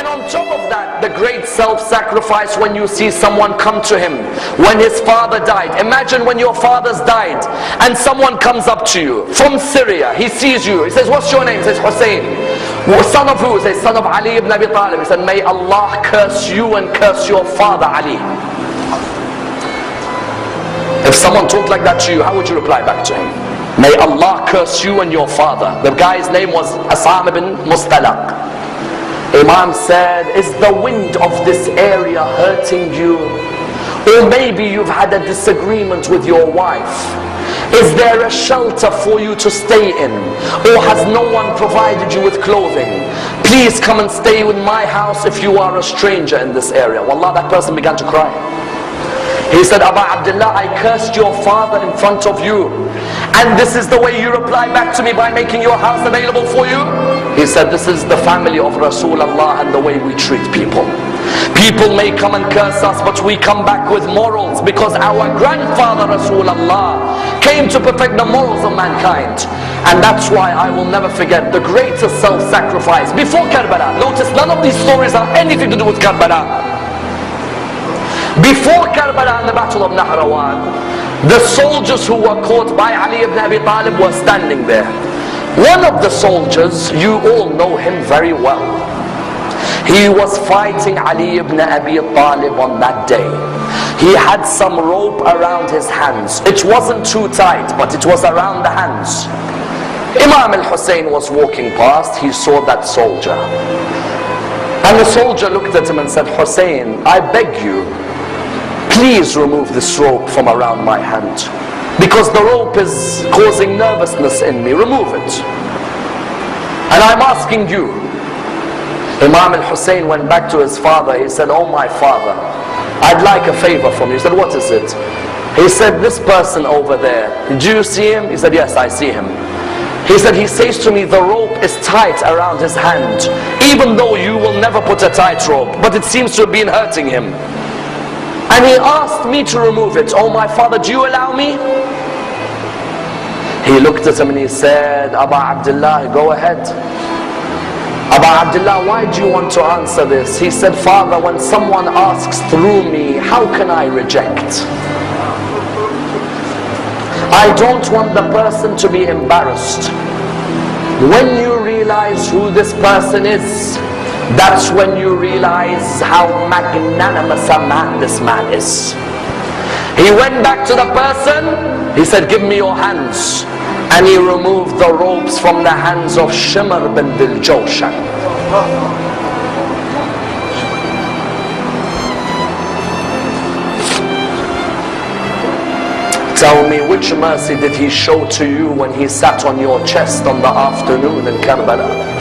And on top of that, the great self-sacrifice when you see someone come to him when his father died. Imagine when your father's died and someone comes up to you from Syria. He sees you. He says, what's your name? He says, Hussein. Son of who? He says, son of Ali ibn Abi Talib. He said, may Allah curse you and curse your father Ali. If someone talked like that to you, how would you reply back to him? May Allah curse you and your father. The guy's name was Asam ibn Mustalaq. Imam said, is the wind of this area hurting you? Or maybe you've had a disagreement with your wife. Is there a shelter for you to stay in? Or has no one provided you with clothing? Please come and stay in my house if you are a stranger in this area. Wallah, that person began to cry. He said, Aba Abdullah, I cursed your father in front of you. And this is the way you reply back to me by making your house available for you? He said, this is the family of Rasulullah and the way we treat people. People may come and curse us, but we come back with morals because our grandfather Rasulullah came to perfect the morals of mankind. And that's why I will never forget the greatest self-sacrifice before Karbala. Notice none of these stories have anything to do with Karbala. Before Karbala and the battle of Nahrawan, the soldiers who were caught by Ali ibn Abi Talib were standing there. One of the soldiers, you all know him very well. He was fighting Ali ibn Abi Talib on that day. He had some rope around his hands. It wasn't too tight, but it was around the hands. Imam al-Hussein was walking past. He saw that soldier. And the soldier looked at him and said, Hussein, I beg you, please remove this rope from around my hand, because the rope is causing nervousness in me. Remove it. And I'm asking you. Imam al-Hussein went back to his father. He said, oh my father, I'd like a favor from you. He said, what is it? He said, this person over there, do you see him? He said, yes, I see him. He said, he says to me, the rope is tight around his hand, even though you will never put a tight rope, but it seems to have been hurting him. And he asked me to remove it. Oh my father, do you allow me? He looked at him and he said, Aba Abdullah, go ahead. Aba Abdullah, why do you want to answer this? He said, Father, when someone asks through me, how can I reject? I don't want the person to be embarrassed. When you realize who this person is, that's when you realize how magnanimous a man this man is. He went back to the person. He said, give me your hands. And he removed the ropes from the hands of Shimr bin Dil-Jawshan. Tell me, which mercy did he show to you when he sat on your chest on the afternoon in Karbala?